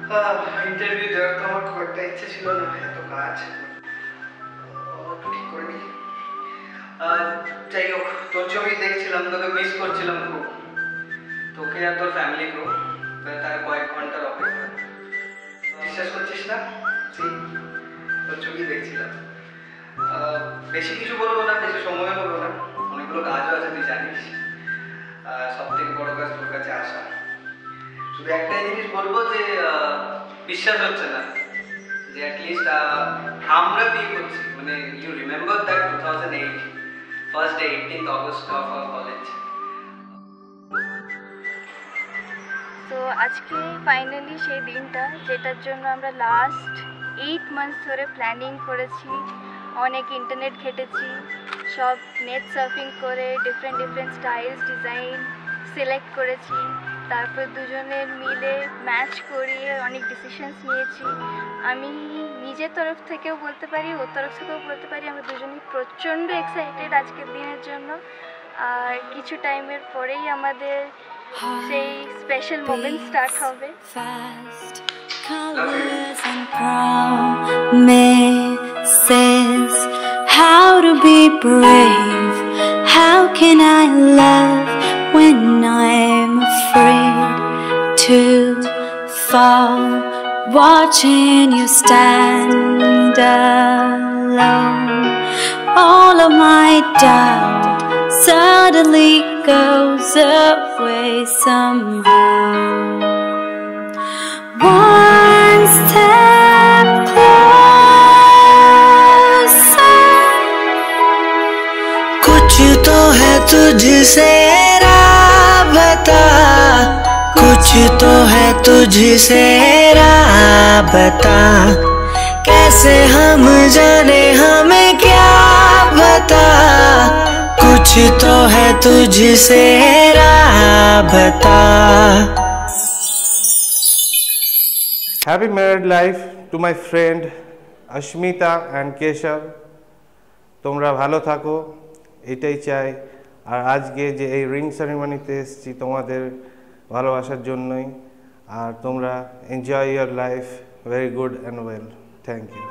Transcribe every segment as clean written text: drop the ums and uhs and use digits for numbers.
Interview देওয়ার তো আমার খুব একটা ইচ্ছে ছিল না, এত কাজ ঠিক করে নি। যাই হোক, তোর ছবি দেখছিলাম, তোকে মিস করছিলাম খুব, তোকে আর তোর ফ্যামিলিকেও। তার কয়েক ঘন্টার অপেক্ষা, বিশ্বাস করছিস না? তোর ছবি দেখছিলাম। বেশি কিছু বলবো না, বেশি সময় হলো না, অনেকগুলো কাজও আছে তুই জানিস। সব থেকে বড় কাজ তোর কাছে আসা। শুধু একটাই জিনিস বলবো যে বিশ্বাস হচ্ছে না যে অ্যাটলিস্ট আমরা বিয়ে করছি। মানে you remember that 2008 first day 18th August of our college. তো আজকে ফাইনালি সেই দিনটা যেটার জন্য আমরা লাস্ট 8 মান্থস ধরে প্ল্যানিং করেছি, অনেক ইন্টারনেট ঘেটেছি, সব নেট সার্ফিং করে ডিফারেন্ট স্টাইলস ডিজাইন সিলেক্ট করেছি, তারপর দুজনের মিলে ম্যাচ করিয়ে অনেক ডিসিশনস নিয়েছি। আমি নিজের তরফ থেকেও বলতে পারি, ওর তরফ থেকেও বলতে পারি, আমরা দুজনেই প্রচণ্ড এক্সাইটেড আজকের দিনের জন্য। আর কিছু টাইমের পরেই আমাদের সেই স্পেশাল মোমেন্ট স্টার্ট হবে। Promises how to be brave, how can I love when I'm afraid to fall, watching you stand alone. All of my doubt suddenly goes away somehow. One step closer. कुछ तो है तुझसे राबता, कुछ तो है तुझसे राबता। कैसे हम जाने हमें क्या बता, कुछ तो है तुझसे राबता। Happy married life to my friend Ashmita and Keshav. তোমরা ভালো থাকো, এটাই চাই। আর আজকে যে এই রিং সেরিমনিতে এসেছি তোমাদের ভালোবাসার জন্যই। আর তোমরা enjoy your life very good and well. Thank you.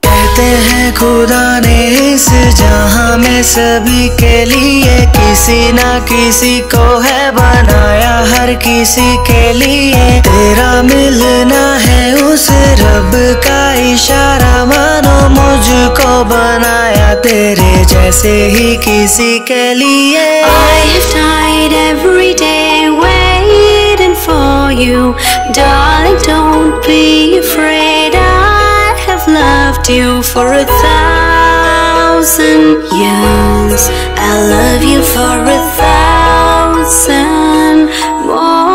कहते हैं खुदा ने इस जहां में सभी के लिए किसी ना किसी को है बनाया, हर किसी के लिए तेरा मिलना है उस रब का इशारा। मानो मुझको बनाया तेरे जैसे ही किसी के लिए। I have tried every day waiting for you, darling, don't be afraid. I have loved you for 1,000 years. I love you for 1,000 more.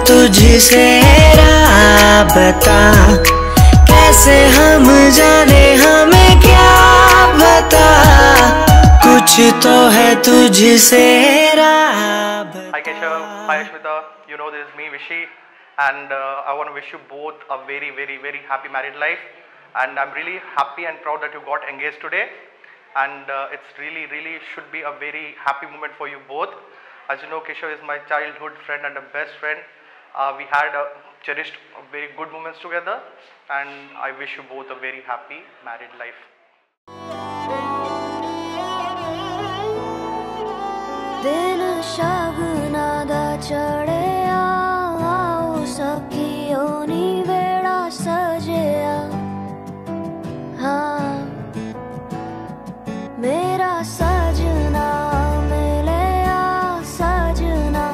तुझसे राबता, कैसे हम जाने हमें क्या बता, कुछ तो है तुझसे राबता। Hi Keshav, hi Ashmita, you know this is me Vishy, and I want to wish you both a very happy married life, and I'm really happy and proud that you got engaged today, and it's really should be a very happy moment for you both. As you know, Keshav is my childhood friend and a best friend. We had cherished very good moments together, and I wish you both a very happy married life. दिन शगुना दा चढ़िया, आओ सखियो नी वेड़ा सजिया। हाँ मेरा सजना मिलिया, सजना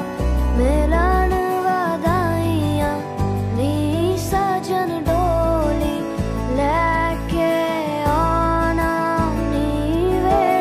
मिलन वधाइयां, नी सजन डोली लेके आना, नी वेड़ा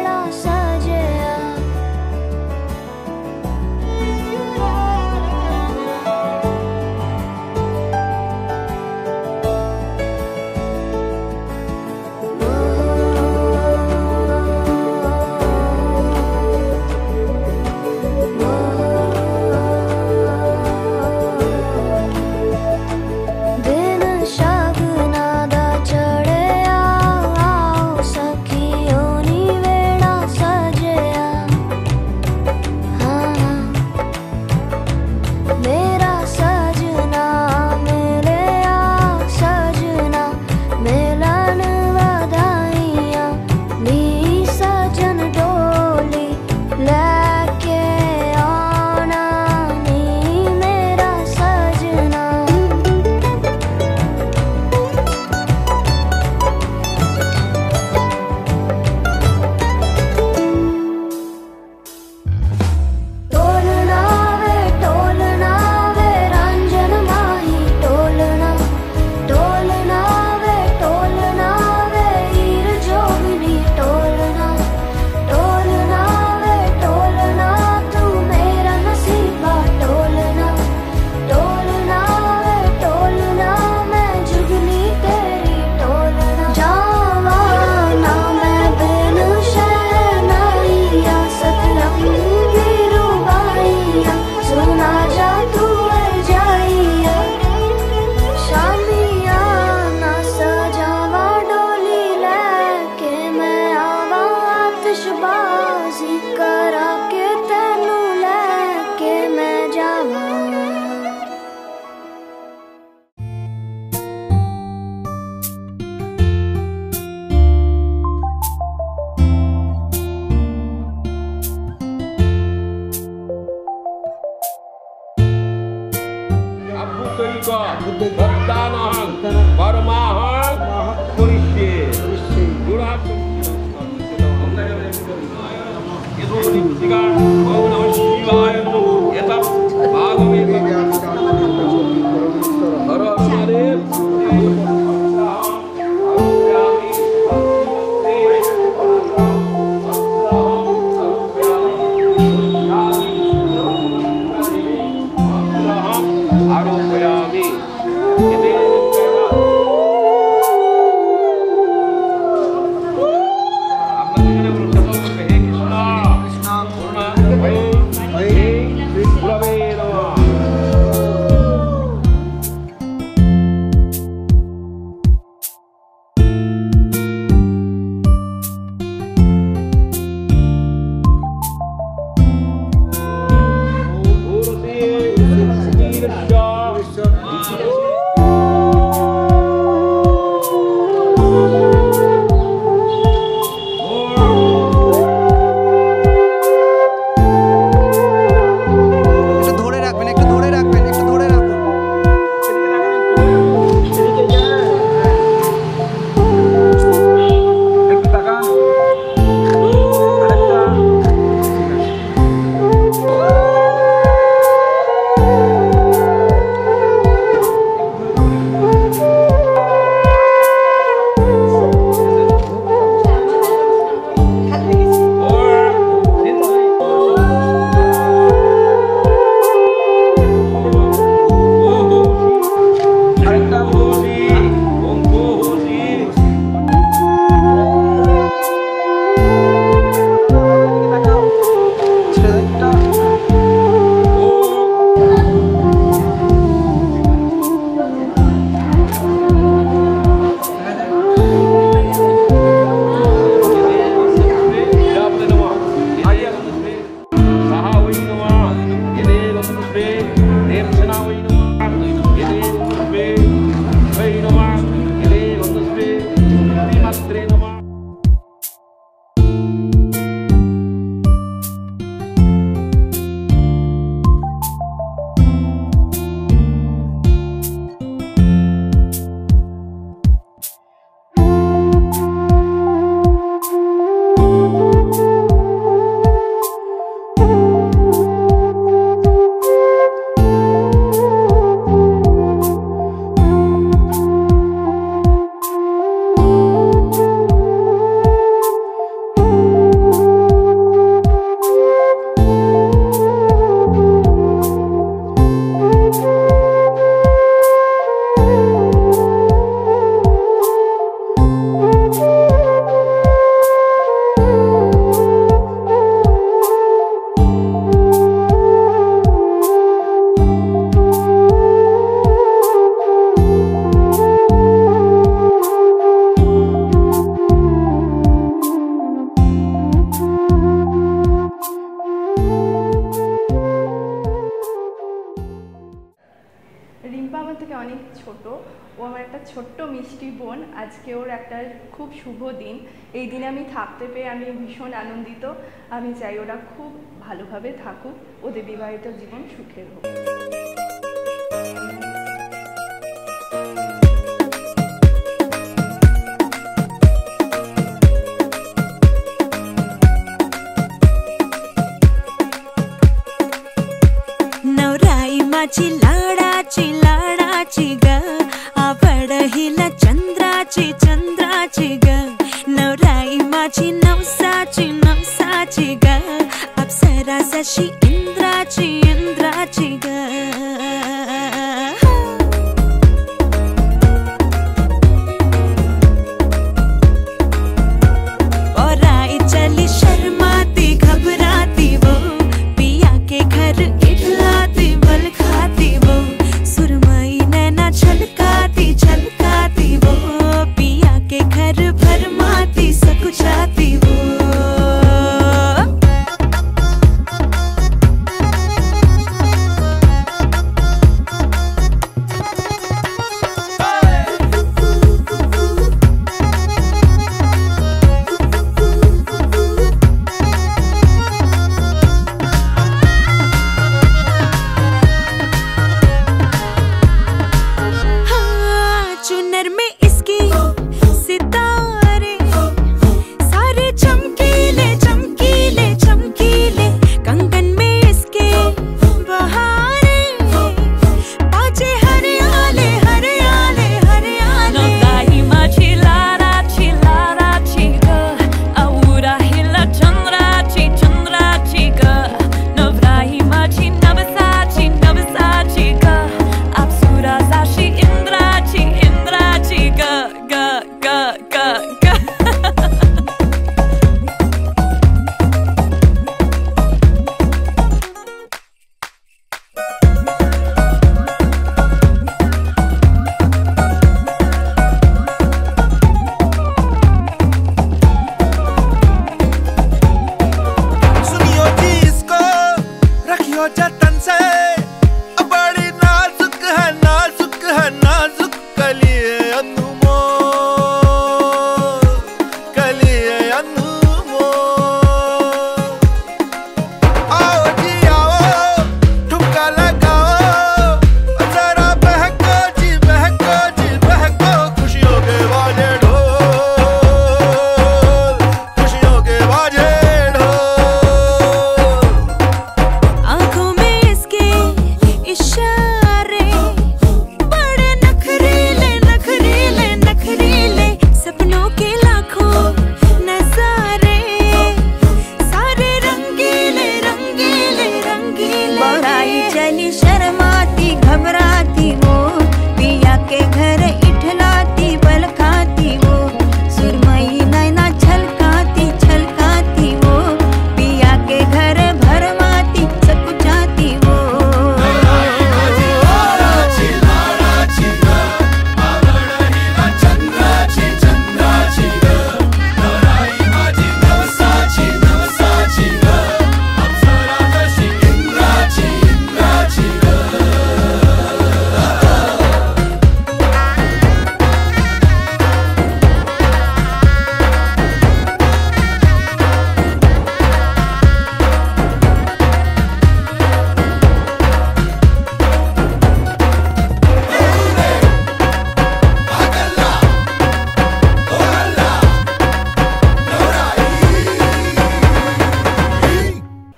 ছোট্ট মিষ্টি বোন। আজকে ওর একটা খুব শুভ দিন, এই দিনে আমি থাকতে পেয়ে আমি ভীষণ আনন্দিত। আমি চাই ওরা খুব ভালোভাবে থাকুক, ওদের বিবাহিত জীবন সুখের হোক। नवराई माझी लाडाची ग, आवड हिला चंद्राची ग। नवराई माझी नवसाची ग, अप्सरा जशी इंद्राची ग। और आई चली शर्माती घबराती वो, पिया के घर इठलाती बल खाती वो। सुरमई नैना छलकाती वो, पिया के घर भरमाती सकुचाती वो।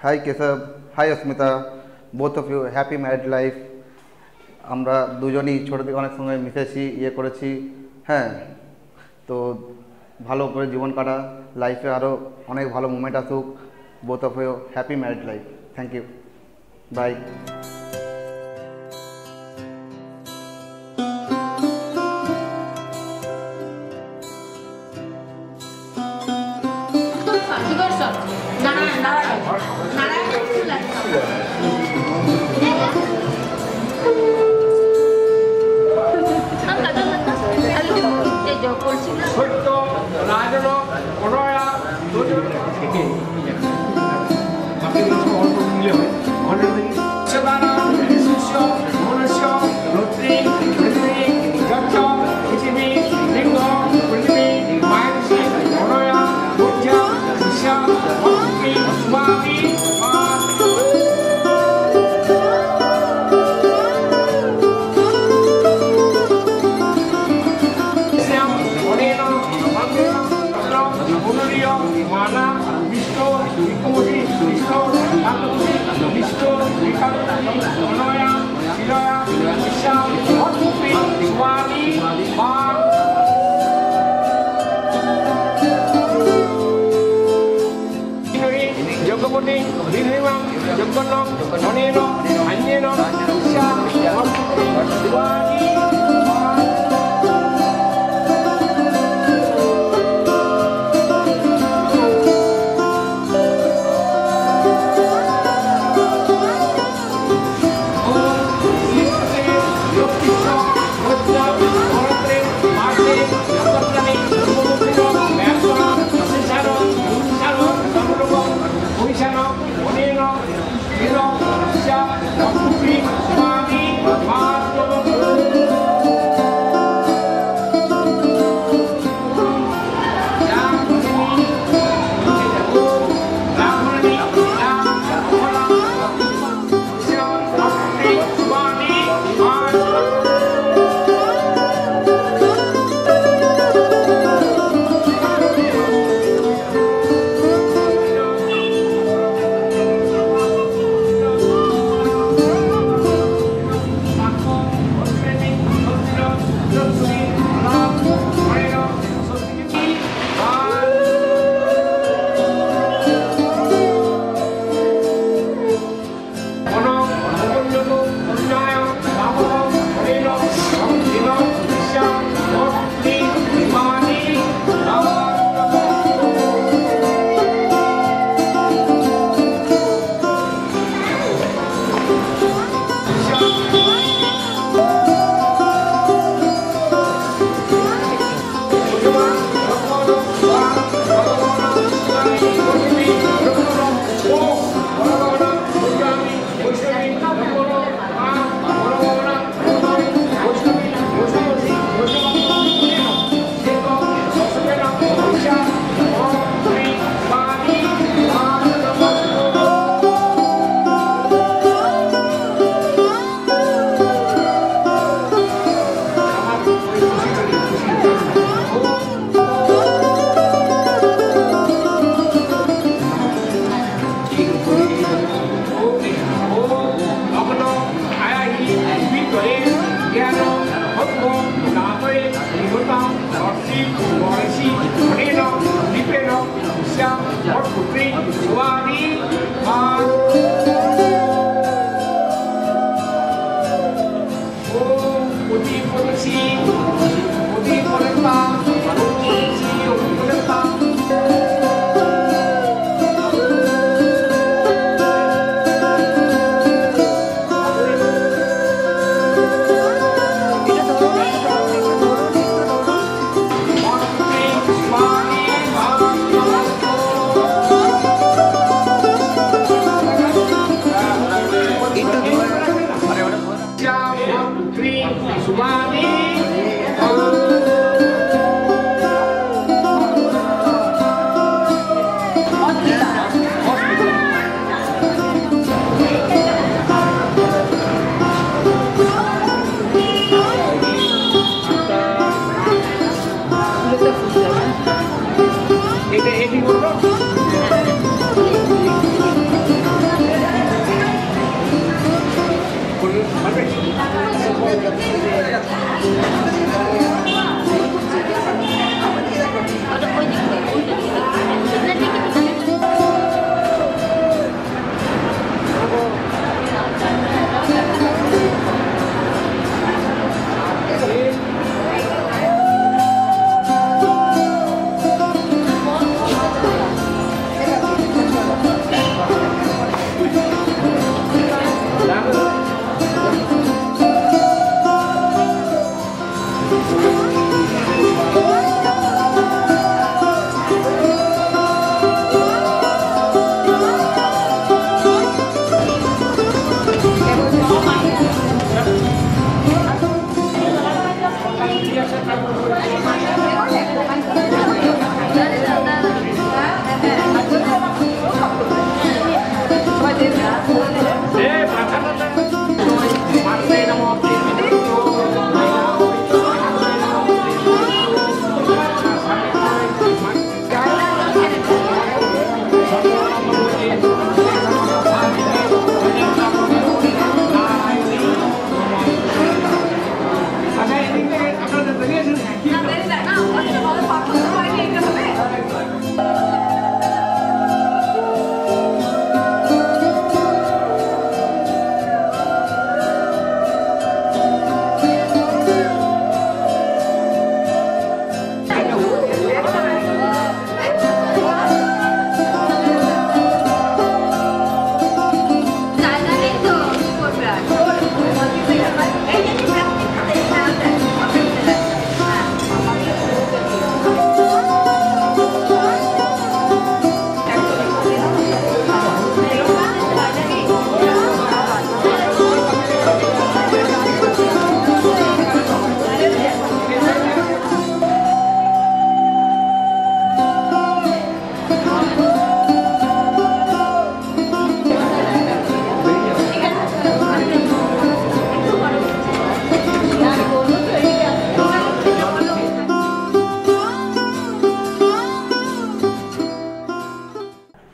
Hi Keshav, hi Asmita, both of you happy married life. আমরা দুজনেই ছোট থেকে অনেক সময় মিশেছি ইয়ে করেছি, হ্যাঁ, তো ভালো করে জীবন কাটা, লাইফে আরও অনেক ভালো মোমেন্ট আসুক। both of you happy married life. Thank you. Bye. Hãy subscribe cho kênh Ghiền Mì Gõ để không bỏ lỡ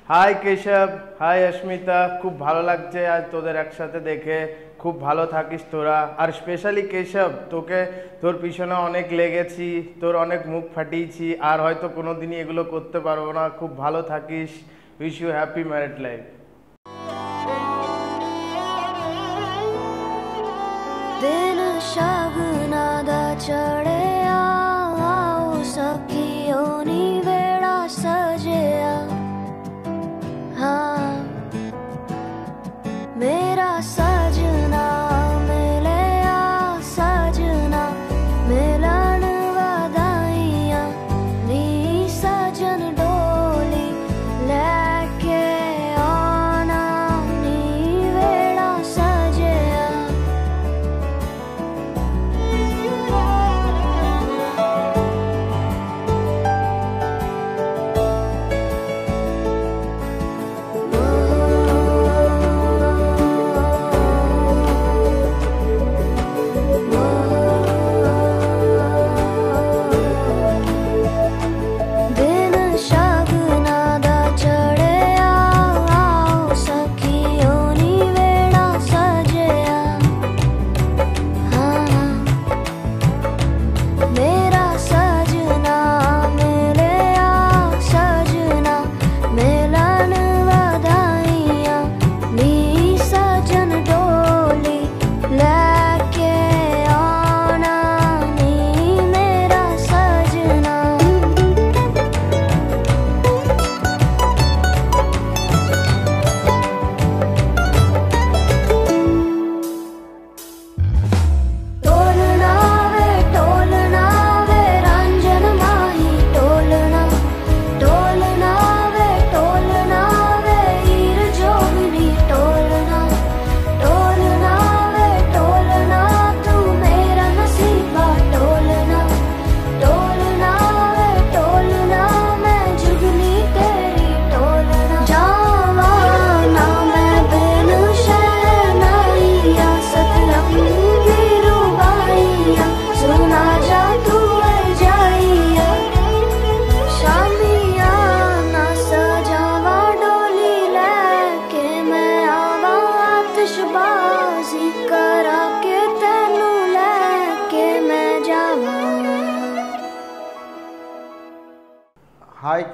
hi Keshab, hi Asmita, খুব ভালো লাগছে আজ তোদের একসাথে দেখে। খুব ভালো থাকিস তোরা। আর স্পেশালি কেশব, তোকে তোর পিছনে অনেক লেগেছি, তোর অনেক মুখ ফাটিয়েছি, আর হয়তো কোনো দিনই এগুলো করতে পারবো না। খুব ভালো থাকিস। Wish you happy married life. दिन शगुना दा चढ़िया आओ सखियो नी वेड़ा सजिया हाँ मेरा सजना मिलिया सजना मिलन वधाइया नी सजन डोली लेके आना नी वेड़ा सजिया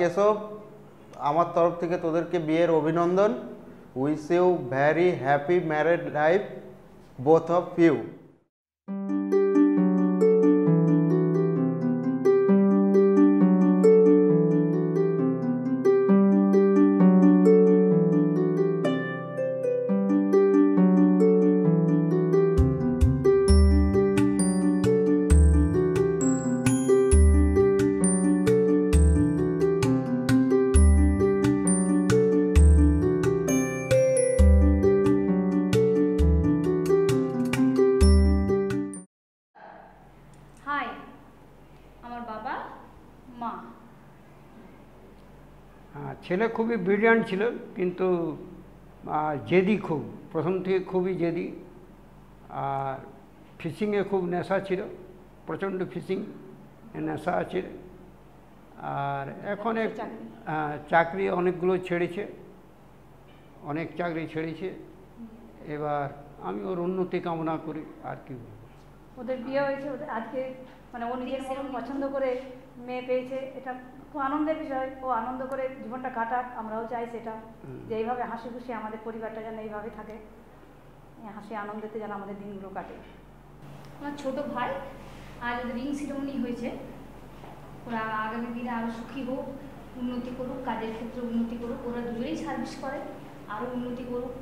কেশব, আমার তরফ থেকে তোদেরকে বিয়ের অভিনন্দন। Wish you very happy married life both of you. Hi, আমার বাবা মা। ছেলে খুবই ব্রিলিয়ান্ট ছিল, কিন্তু জেদি খুব, প্রথম থেকে খুবই জেদি। আর ফিশিংয়ে খুব নেশা ছিল, প্রচণ্ড ফিশিং নেশা আছে। আর এখন চাকরি অনেকগুলো ছেড়েছে, অনেক চাকরি ছেড়েছে। এবার আমি ওর উন্নতি কামনা করি, আর কি বলবো। ওদের বিয়ে হয়েছে, আজকে মানে ও নিজের মতন পছন্দ করে মেয়ে পেয়েছে, এটা খুব আনন্দের বিষয়। ও আনন্দ করে জীবনটা কাটাক, আমরাও চাই সেটা, যে এইভাবে হাসি খুশি আমাদের পরিবারটা যেন এইভাবে থাকে, হাসি আনন্দেতে যেন আমাদের দিনগুলো কাটে। আমার ছোট ভাই আজ ওদের রিং সেরেমনি হয়েছে, ওরা আগামী দিনে আরও সুখী হোক, উন্নতি করুক, কাজের ক্ষেত্রে উন্নতি করুক, ওরা দুজনেই সার্ভিস করে, আরও উন্নতি করুক।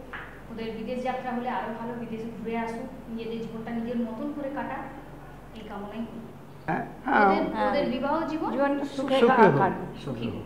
ওদের বিদেশ যাত্রা হলে আরও ভালো, বিদেশে ঘুরে আসুক, নিজেদের জীবনটা নিজের মতন করে কাটাক, এই কামনাই করি। ওদের বিবাহ জীবন সুখী হোক।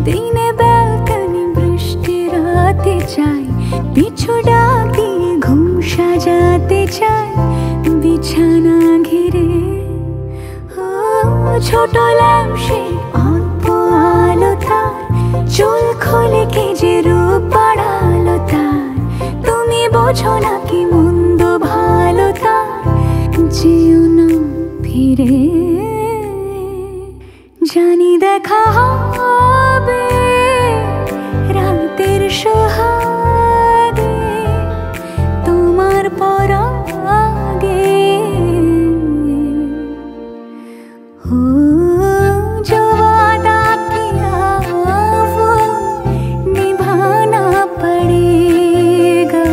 দিনে ব্যালকনি বৃষ্টি রাতে চাই, পিছু ডাক দিয়ে ঘুম সাজাতে চাই বিছানা ঘিরে। ছোট ল্যাম্প সেই অল্প আলো তার, চুল খোলে কে যে রূপ বাড়ালো তার। তুমি বোঝো না কি মন্দ ভালো তার, যেও না ফিরে। জানি দেখা হবে রাতের সোহাগে, তোমার পরাগে। हो जो वादा किया वो निभाना पड़ेगा।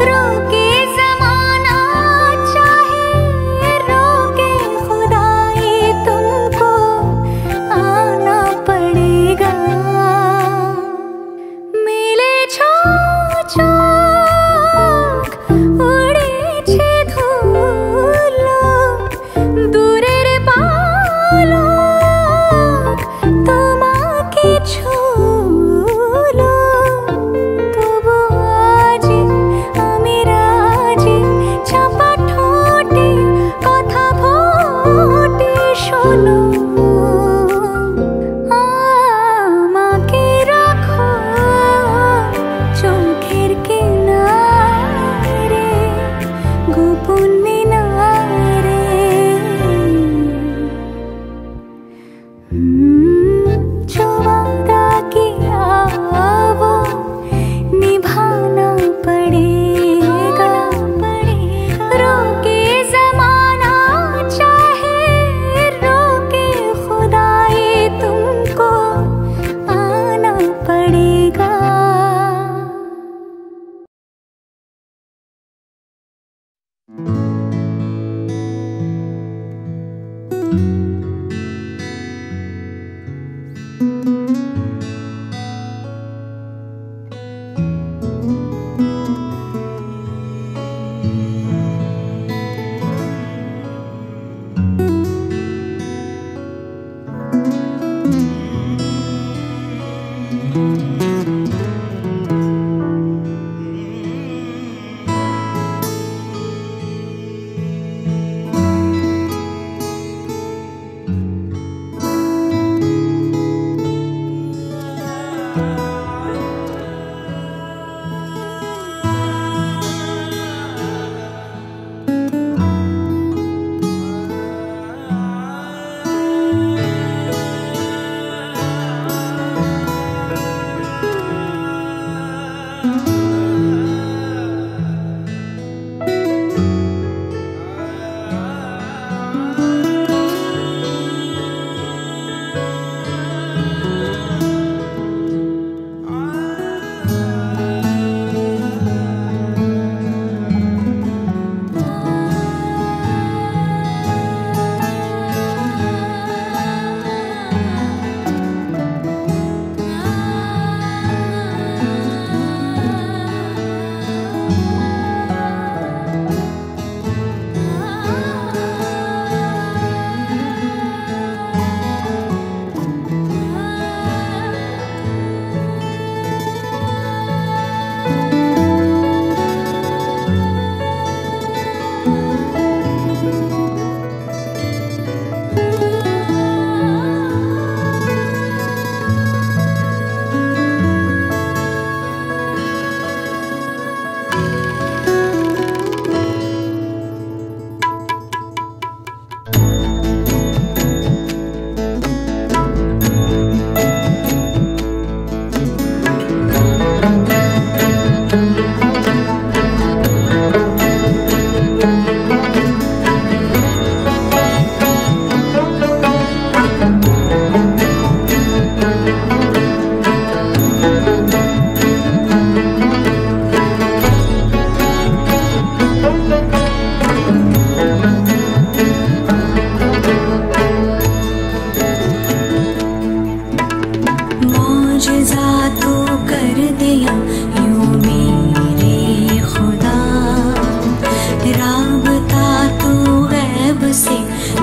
रोके ज़माना चाहे रोके खुदाई, तुमको आना पड़ेगा। मिले चोक उड़ेছে ধুলো, দূরের পালক তোমাকে ছুলো। তবু আজি আমি রাজি, চাপা ঠোঁটে কথা ফোটে শোনো। আমাকে রাখো চোখের কিনারে, গোপন মিনারে। जो वादा किया वो निभाना पड़ेगा। रोके ज़माना चाहे रोके खुदाई, तुमको आना पड़ेगा।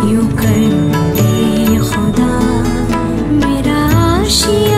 यूं कर दे खुदा मेरा आशिया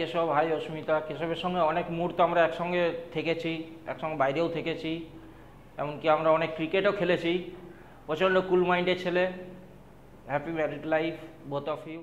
কেশব, হাই অস্মিতা। কেশবের সঙ্গে অনেক মুহূর্ত আমরা একসঙ্গে থেকেছি, একসঙ্গে বাইরেও থেকেছি, এমনকি আমরা অনেক ক্রিকেটও খেলেছি। প্রচণ্ড কুল মাইন্ডের ছেলে। Happy married life both of you.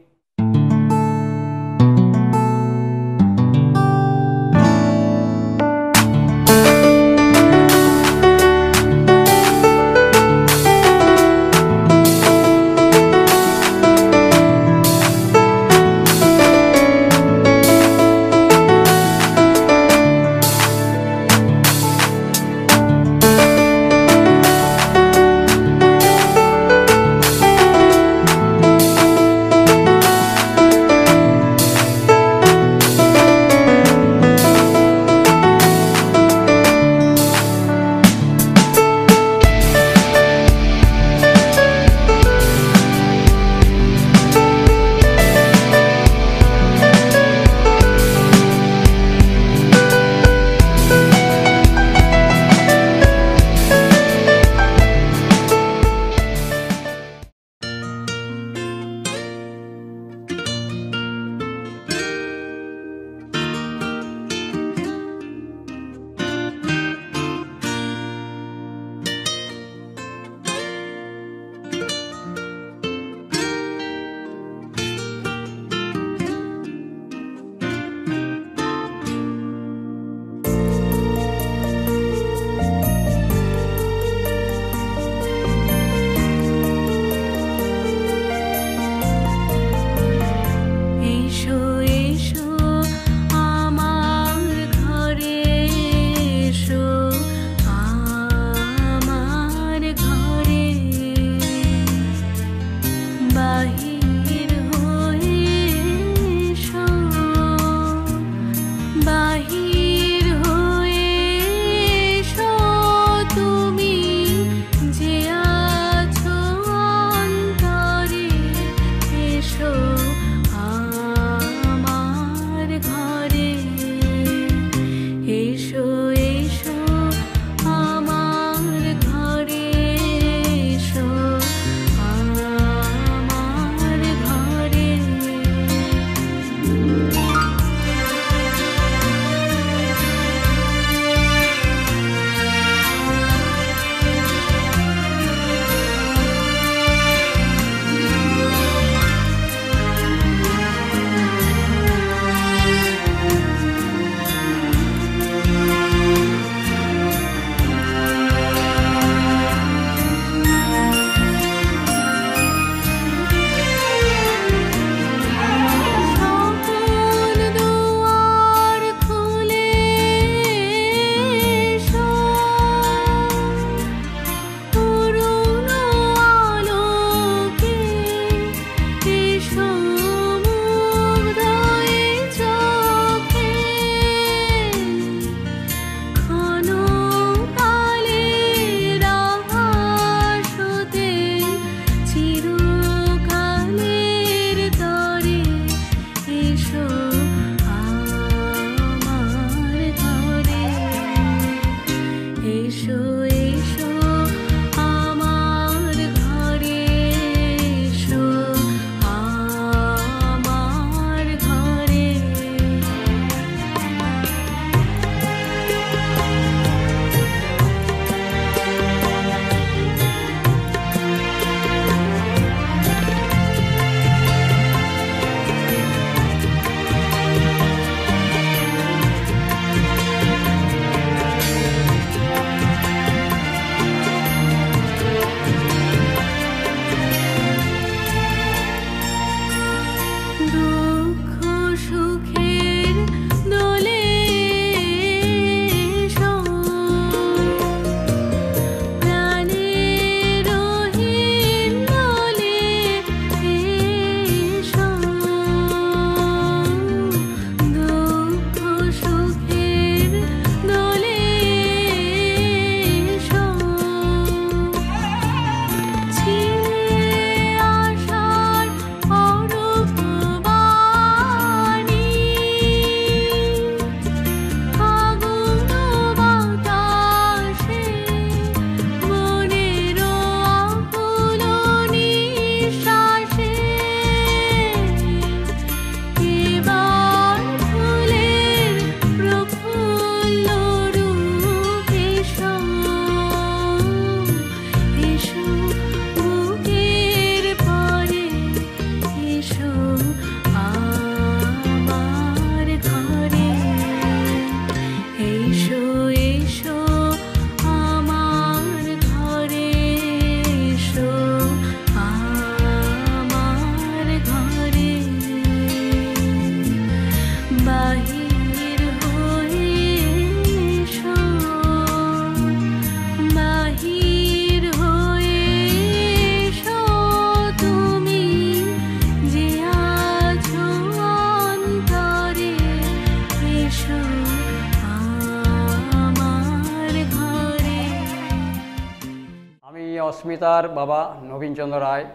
অস্মিতার বাবা নবীনচন্দ্র রায়।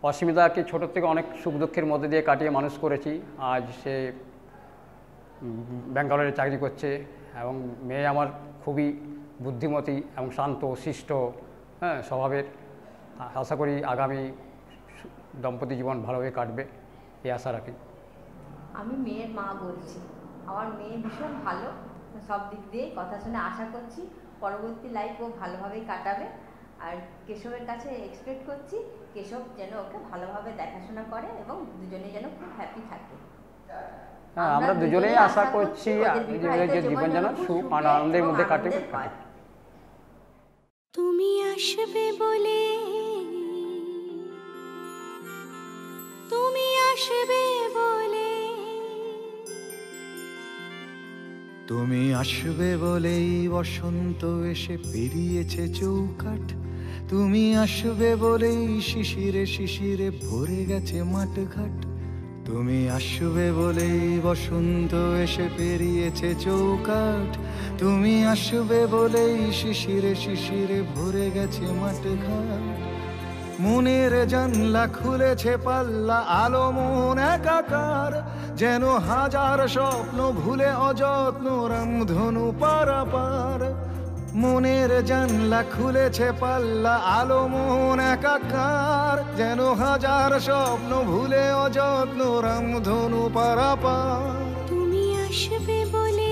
অস্মিতাকে ছোটোর থেকে অনেক সুখ দুঃখের মধ্যে দিয়ে কাটিয়ে মানুষ করেছি। আজ সে ব্যাঙ্গালোরে চাকরি করছে এবং মেয়ে আমার খুবই বুদ্ধিমতী এবং শান্ত শিষ্ট স্বভাবের। আশা করি আগামী দম্পতি জীবন ভালোভাবে কাটবে এই আশা রাখি। আমি মেয়ের মা বলছি, আমার মেয়ে ভীষণ ভালো, সব দিক দিয়ে কথা শুনে আশা করছি পরবর্তী লাইফ ও ভালোভাবেই কাটাবে। আর কেশবের কাছে এক্সপেক্ট করছি কেশব যেন ওকে ভালোভাবে দেখাশোনা করে এবং দুজনে যেন খুব হ্যাপি থাকে। হ্যাঁ, আমরা দুজনেই আশা করছি যে জীবন যেন সুখ আর আনন্দের মধ্যে কাটে। তুমি আসবে বলে, তুমি আসবে বলে, তুমি আসবে বলেই বসন্ত এসে পেরিয়েছে চৌকাঠ। তুমি আসবে বলেই শিশিরে শিশিরে ভরে গেছে মাঠঘাট। তুমি আসবে বলেই বসন্ত এসে পেরিয়েছে চৌকাঠ। তুমি আসবে বলেই শিশিরে শিশিরে ভরে গেছে মাঠঘাট। মনের জানলা খুলেছে পাল্লা, আলো মন একাকার, যেন হাজার স্বপ্ন ভুলে অযত্ন রামধনু পারাপার। মনের জানলা খুলেছে পাল্লা, আলো মন একাকার, যেন হাজার স্বপ্ন ভুলে অযত্ন রামধনু পারাপার। তুমি আসবে বলে,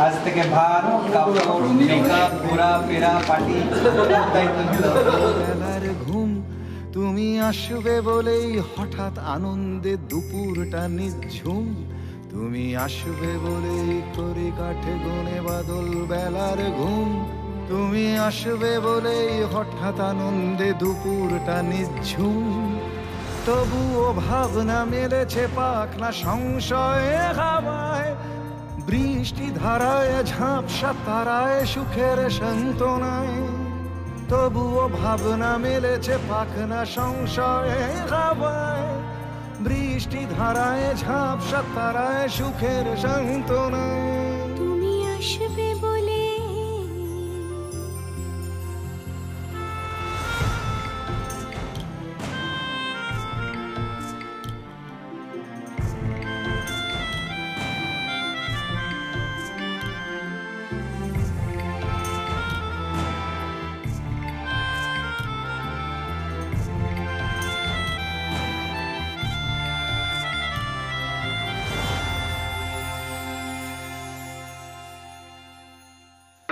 আজ থেকে ভাত, কাপড়, মেকআপ, ঘোরা ফেরা, পার্টি দায়িত্ব নিল। বেলার ঘুম তুমি আসবে বলেই হঠাৎ আনন্দে দুপুরটা নিঝুম। তুমি আসবে বলেই করি কাঠে গুনে বাদল বেলার ঘুম। তুমি আসবে বলেই হঠাৎ আনন্দে দুপুরটা নিঝুম। তবুও ভাবনা মেলেছে পাখনা সংশয়ে হাওয়ায়, বৃষ্টি ধারায় ঝাঁপসা তারায় সুখের সান্ত্বনায়। তবুও ভাবনা মেলেছে পাখনা সংশয়ে হাওয়ায়, বৃষ্টি ধারায় ঝাঁপসা তারায় সুখের সান্ত্বনায়। তুমি আসবে বলে,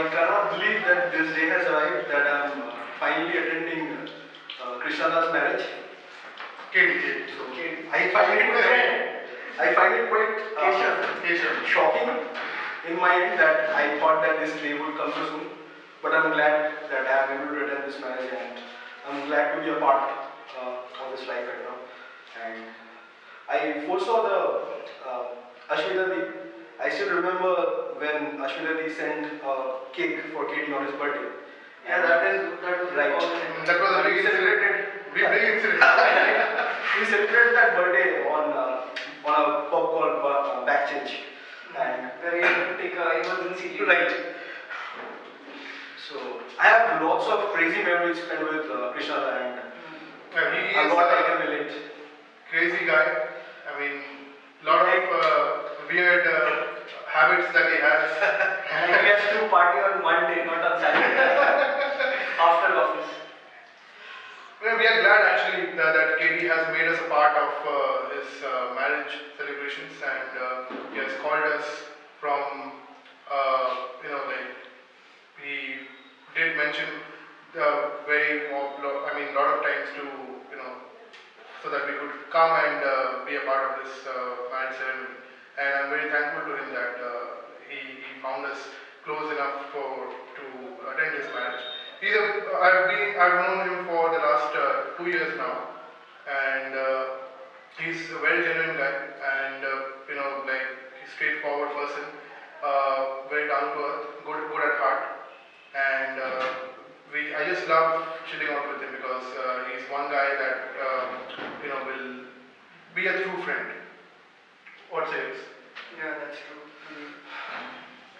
I cannot believe that this day has arrived, that I am finally attending Krishnada's marriage. So I find it quite shocking in my end that I thought that this day would come so soon. But I'm glad that I am able to attend this marriage, and I'm glad to be a part of this life right now. And I foresaw the Ashmita Di. I still remember when Ashmita Di sent a cake for Katie on his birthday. Yeah, that is right. That was a big incident. We celebrated that birthday on a pub called Backchange, and very take emergency. Right. So I have lots of crazy memories spent with Krishna, and he a is lot I can relate. Crazy guy. I mean, lot of weird habits that he has. And he has to party on Monday, not on Saturday. After office. Well, we are glad actually that Katie has made us a part of his marriage celebrations, and he has called us from, like he did mention lot of times to, so that we could come and be a part of this marriage ceremony. And I'm very thankful to him that he found us close enough to attend his marriage. I've known him for the last 2 years now, and he's a very genuine guy, and he's straightforward person, very down to earth, good at heart, and I just love chilling out with him because he's one guy that will be a true friend. What says? Yeah, that's true.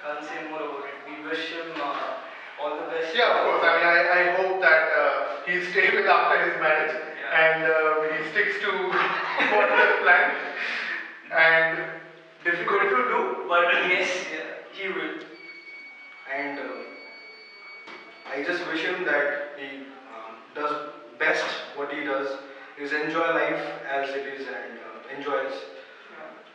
Can't say more about it. We wish him all the best. Yeah, of course. I mean, I hope that he's stable after his marriage, and he sticks to what he has planned. And difficult to do, but yes, he will. And I just wish him that he does best what he does, is enjoy life as it is and enjoys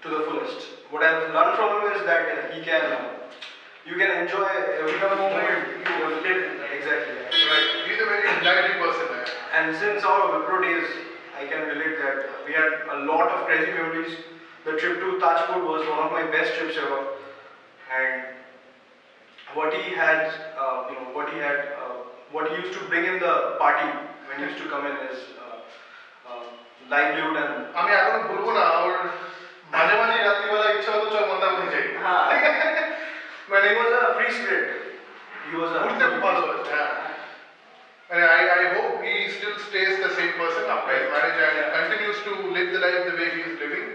to the fullest. What I've learned from him is that you can enjoy every moment you have lived. Exactly. Right. He's a very lively person. And since our Wipro days, I can relate that we had a lot of crazy memories. The trip to Tajpur was one of my best trips ever. And what he had, what he used to bring in the party when he used to come in is livelihood and. আমি এখন বলবো না ওর মাঝে মাঝে রাত্রিবেলা ইচ্ছা হতো চল মন্দারমণি যাই। When he was a free spirit, he was a. ঘুরতে খুব ভালোবাসে, হ্যাঁ। And I hope he still stays the same person after his marriage and continues to live the life the way he is living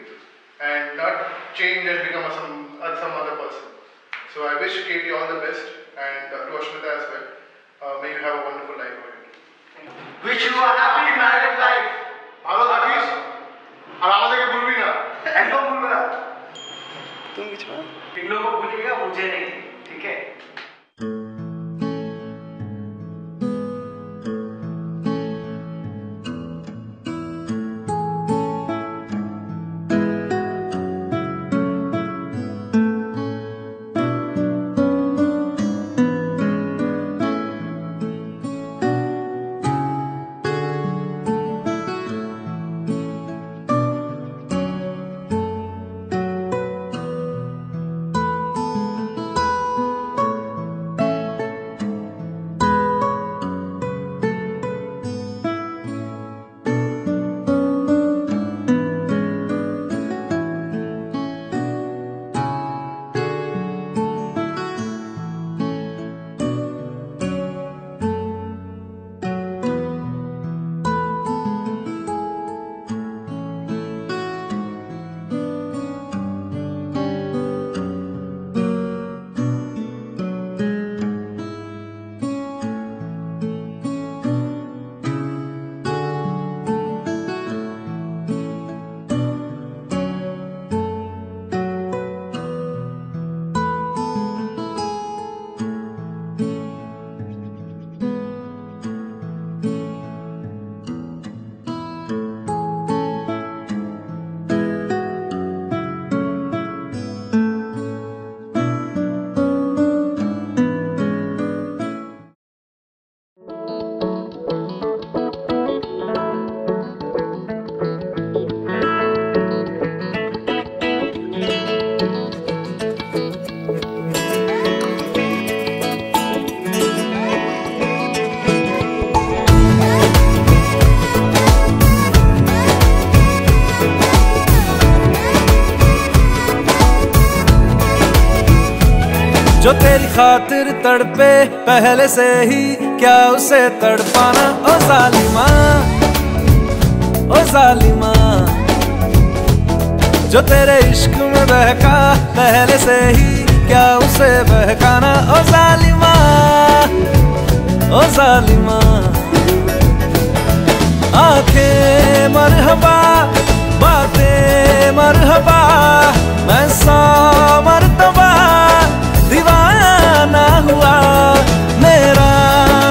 and not change and become some other person. So I wish Katie all the best and to Ashmita as well. May you have a wonderful life ahead. Wish you a happy married life. ভালো থাকিস আর আমাদেরকে ভুলবি না, একদম ভুলবে না। तुम कुछ ना इन लोगों को भूलिएगा, मुझे नहीं, ठीक है? जो तेरी खातिर तड़पे पहले से ही क्या उसे तड़पाना। ओ जालिमा, ओ जालिमा, जो तेरे इश्क में बहका पहले से ही क्या उसे बहकाना। ओ जालिमा, ओ जालिमा, आंखें मरहबा बातें मरहबा, मैं 100 मरतबा दीवाना हुआ, मेरा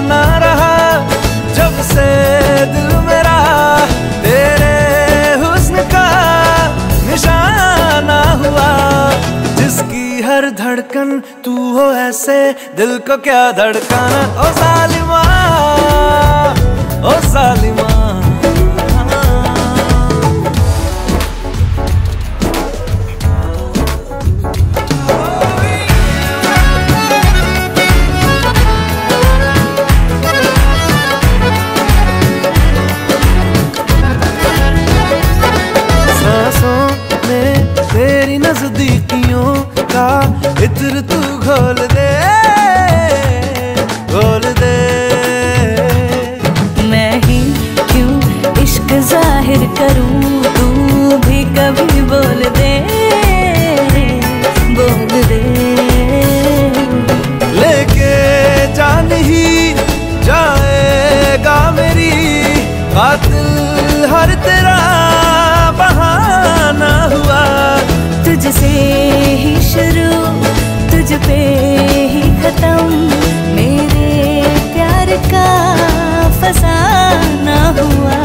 ना रहा जब से दिल मेरा तेरे हुस्न का निशाना हुआ। जिसकी हर धड़कन तू हो ऐसे दिल को क्या धड़काना। ओ जालिमा, ओ जालिमा, तुझसे ही शुरू तुझ पे ही खत्म, मेरे प्यार का फसाना हुआ।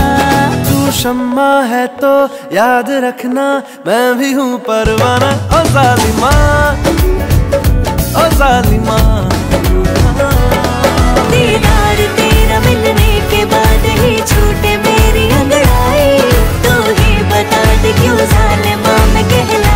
तू शम्मा है तो याद रखना मैं भी हूँ परवाना। ओ जालिमा, ओ जालिमा। दीदार तेरा मिलने के बाद ही छूटे मेरी अंगड़ाई, तू ही बता दे क्यों जालिमा मैं कहलाई।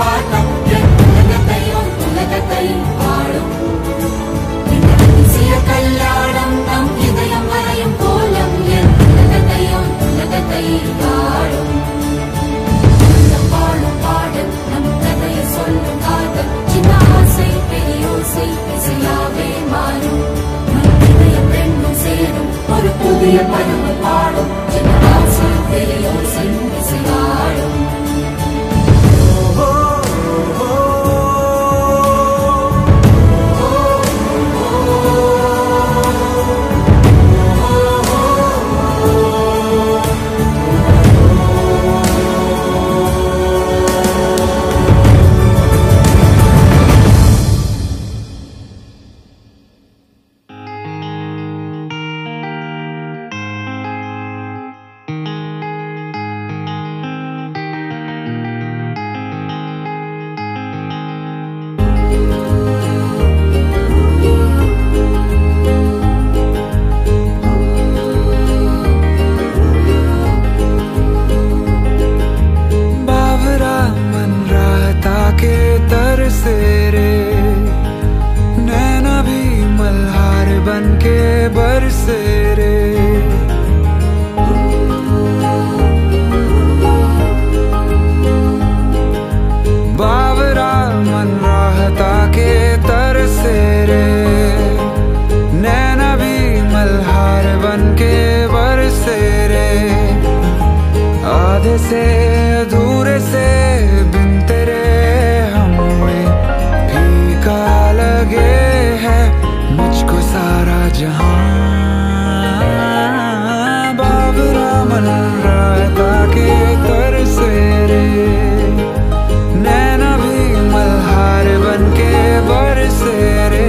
வாட்டம் என் உலகத்தை வாழும் இந்த அதிசய கல்யாணம் நம் இதயம் வரையும் கோலம் என் உலகத்தை வாழும் பாடும் பாடல் நம் கதையை சொல்லும் காதல் சின்ன ஆசை பெரியோசை இசையாவே மாறும் நம் இதயம் ரெண்டும் சேரும் ஒரு புதிய பருவம் பாடும் சின்ன ஆசை பெரியோசை இசை வாழும் से अधूरे से बिन तेरे हमें फीका लगे है मुझको सारा जहां बाबरा मन राता के तर से रे नैना भी मल्हार बन के बरसे रे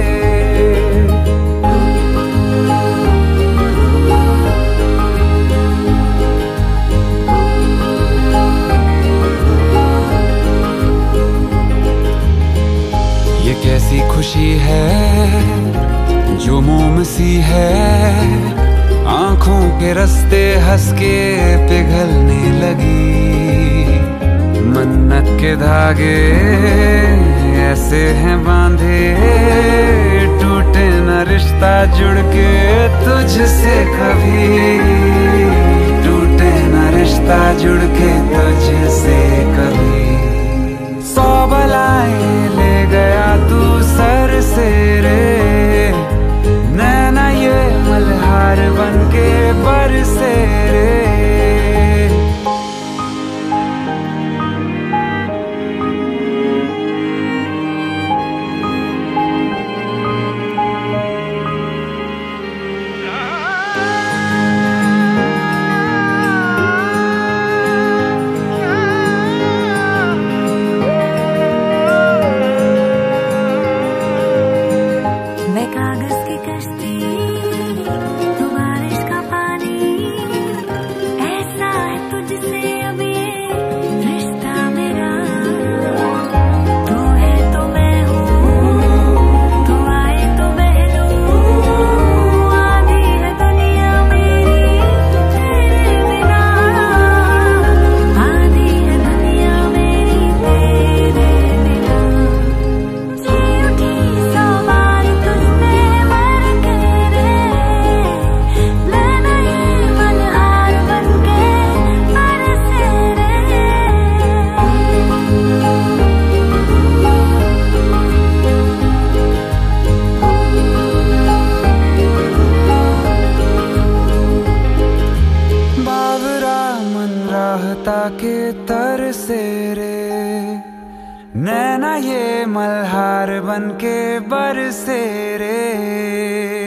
कैसी खुशी है जो मोम सी है आंखों के रास्ते हंस के पिघलने लगी मन्नत के धागे ऐसे हैं बांधे टूटे न रिश्ता जुड़ के तुझसे कभी टूटे न रिश्ता जुड़ के तुझसे कभी सौ बलाएं ले गया तू सर से रे नैना ये मल्हार बन के बरसे रे के तर से रे नैना ये मल्हार बन के बरसे रे